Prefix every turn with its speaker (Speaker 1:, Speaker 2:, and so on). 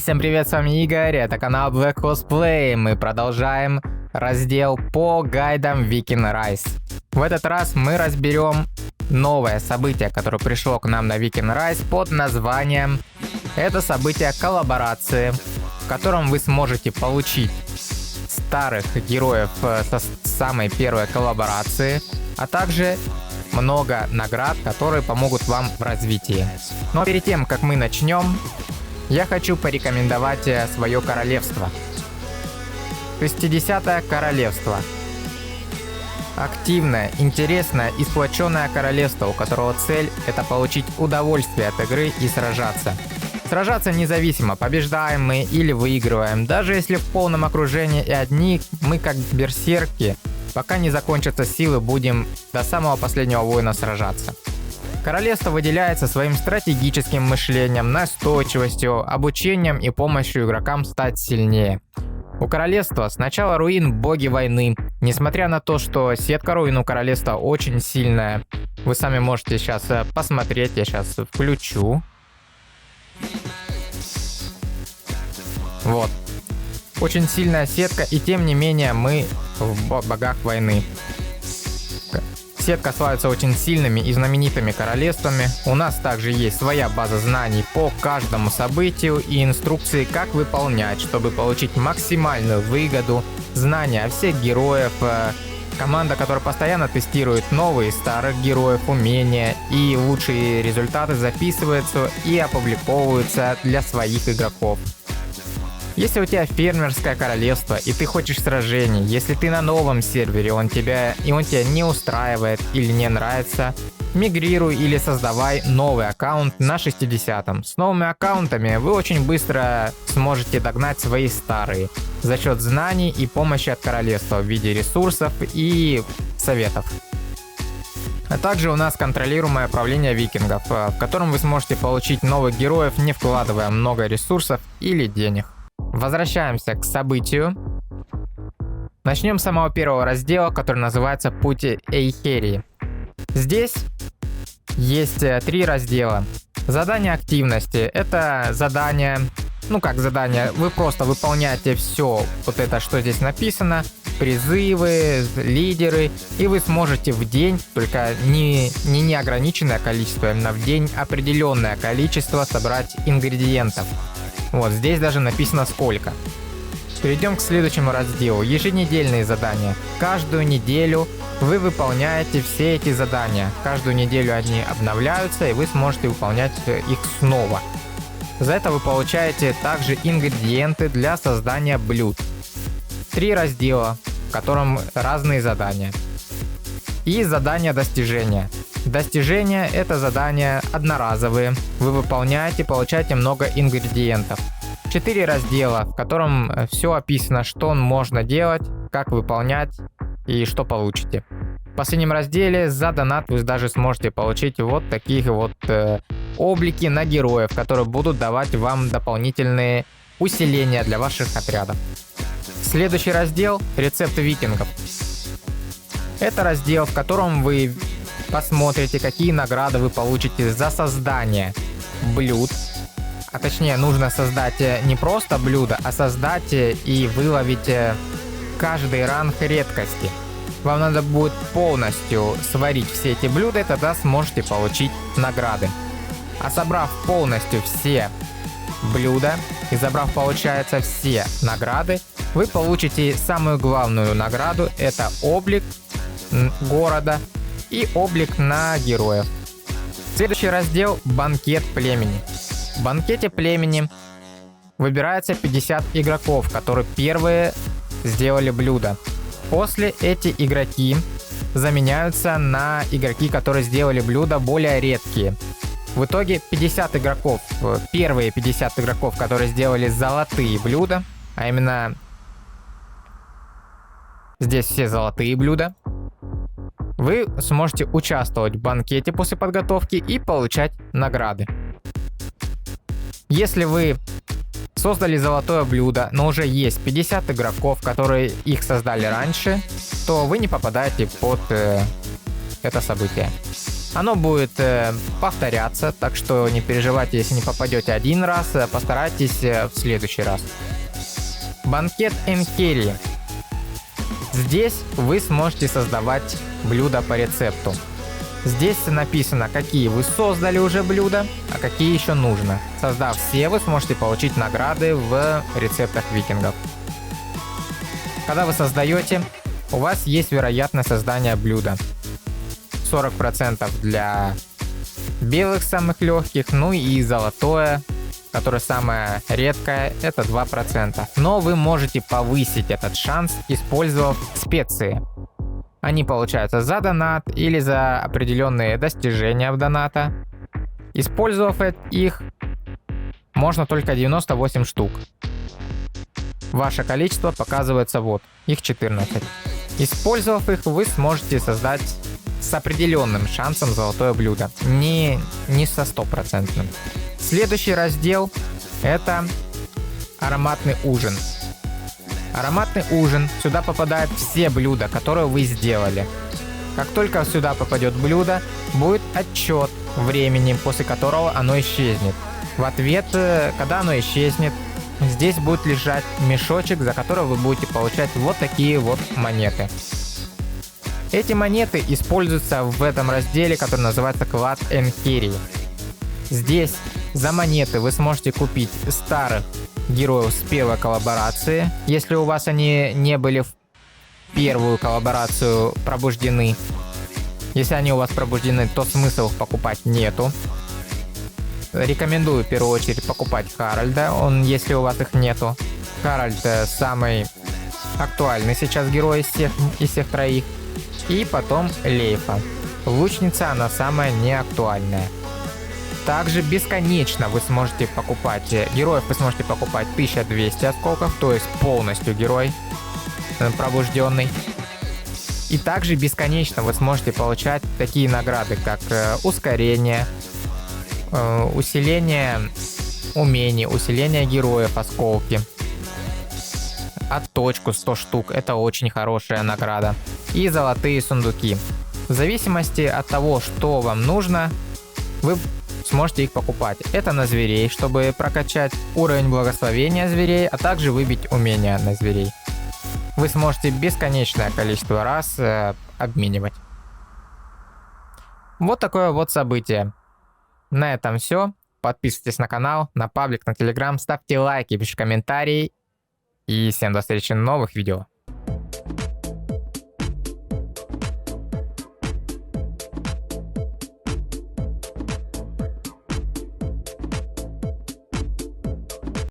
Speaker 1: Всем привет, с вами Игорь, это канал Black Cosplay. Мы продолжаем раздел по гайдам Viking Rise. В этот раз мы разберем новое событие, которое пришло к нам на Viking Rise под названием это событие коллаборации, в котором вы сможете получить старых героев со самой первой коллаборации, а также много наград, которые помогут вам в развитии. Но перед тем, как мы начнем, я хочу порекомендовать свое королевство. 60-е королевство. Активное, интересное и сплоченное королевство, у которого цель — это получить удовольствие от игры и сражаться. Сражаться независимо, побеждаем мы или выигрываем, даже если в полном окружении и одни, мы как берсерки, пока не закончатся силы, будем до самого последнего воина сражаться. Королевство выделяется своим стратегическим мышлением, настойчивостью, обучением и помощью игрокам стать сильнее. У королевства с начала руин боги войны. Несмотря на то, что сетка руин у королевства очень сильная, вы сами можете сейчас посмотреть, я сейчас включу. Вот. Очень сильная сетка, и тем не менее мы в богах войны. Сетка славится очень сильными и знаменитыми королевствами. У нас также есть своя база знаний по каждому событию и инструкции, как выполнять, чтобы получить максимальную выгоду, знания о всех героях, команда, которая постоянно тестирует новые и старых героев, умения, и лучшие результаты записываются и опубликовываются для своих игроков. Если у тебя фермерское королевство и ты хочешь сражений, если ты на новом сервере, он тебя не устраивает или не нравится, мигрируй или создавай новый аккаунт на 60-м. С новыми аккаунтами вы очень быстро сможете догнать свои старые за счет знаний и помощи от королевства в виде ресурсов и советов. А также у нас контролируемое правление викингов, в котором вы сможете получить новых героев, не вкладывая много ресурсов или денег. Возвращаемся к событию. Начнем с самого первого раздела, который называется «Путь Эйхерии». Здесь есть 3 раздела. Задание активности. Это задание, вы просто выполняете все вот это, что здесь написано. Призывы, лидеры, и вы сможете в день, только не неограниченное количество, именно в день определенное количество собрать ингредиентов. Вот здесь даже написано сколько. Перейдем к следующему разделу. Еженедельные задания. Каждую неделю вы выполняете все эти задания. Каждую неделю они обновляются, и вы сможете выполнять их снова. За это вы получаете также ингредиенты для создания блюд. 3 раздела, в котором разные задания. И задания достижения. Достижения — это задания одноразовые. Вы выполняете, получаете много ингредиентов. 4 раздела, в котором все описано, что можно делать, как выполнять и что получите. В последнем разделе за донат вы даже сможете получить вот такие вот облики на героев, которые будут давать вам дополнительные усиления для ваших отрядов. Следующий раздел — рецепты викингов. Это раздел, в котором вы посмотрите, какие награды вы получите за создание блюд. А точнее, нужно создать не просто блюдо, а создать и выловить каждый ранг редкости. Вам надо будет полностью сварить все эти блюда, и тогда сможете получить награды. А собрав полностью все блюда и забрав, получается, все награды, вы получите самую главную награду — это облик города и облик на героев. Следующий раздел — банкет племени. В банкете племени выбирается 50 игроков, которые первые сделали блюдо. После эти игроки заменяются на игроки, которые сделали блюда более редкие. В итоге 50 игроков, первые 50 игроков, которые сделали золотые блюда, а именно здесь все золотые блюда, вы сможете участвовать в банкете после подготовки и получать награды. Если вы создали золотое блюдо, но уже есть 50 игроков, которые их создали раньше, то вы не попадаете под это событие. Оно будет повторяться, так что не переживайте, если не попадете один раз, постарайтесь в следующий раз. Банкет Энхери. Здесь вы сможете создавать блюда по рецепту. Здесь написано, какие вы создали уже блюда, а какие еще нужно. Создав все, вы сможете получить награды в рецептах викингов. Когда вы создаете, у вас есть вероятность создания блюда. 40% для белых самых легких, ну и золотое, которое самое редкое, это 2%. Но вы можете повысить этот шанс, использовав специи. Они получаются за донат или за определенные достижения в доната. Использовав их, можно только 98 штук. Ваше количество показывается вот, их 14. Использовав их, вы сможете создать с определенным шансом золотое блюдо, не со 100%. Следующий раздел — это ароматный ужин. Ароматный ужин. Сюда попадают все блюда, которые вы сделали. Как только сюда попадет блюдо, будет отчет времени, после которого оно исчезнет. В ответ, когда оно исчезнет, здесь будет лежать мешочек, за который вы будете получать вот такие вот монеты. Эти монеты используются в этом разделе, который называется Клад Энхери. Здесь за монеты вы сможете купить старых героев с первой коллаборации, если у вас они не были в первую коллаборацию пробуждены. Если они у вас пробуждены, то смысла их покупать нету. Рекомендую в первую очередь покупать Харальда, если у вас их нету. Харальд самый актуальный сейчас герой из всех троих. И потом Лейфа. Лучница, она самая неактуальная. Также бесконечно вы сможете покупать героев, вы сможете покупать 1200 осколков, то есть полностью герой пробужденный. И также бесконечно вы сможете получать такие награды, как ускорение, усиление умений, усиление героев, осколки. Отточку 100 штук, это очень хорошая награда. И золотые сундуки. В зависимости от того, что вам нужно, вы сможете их покупать. Это на зверей, чтобы прокачать уровень благословения зверей, а также выбить умения на зверей. Вы сможете бесконечное количество раз обменивать. Вот такое вот событие. На этом все. Подписывайтесь на канал, на паблик, на телеграм, ставьте лайки, пишите комментарии. И всем до встречи в новых видео.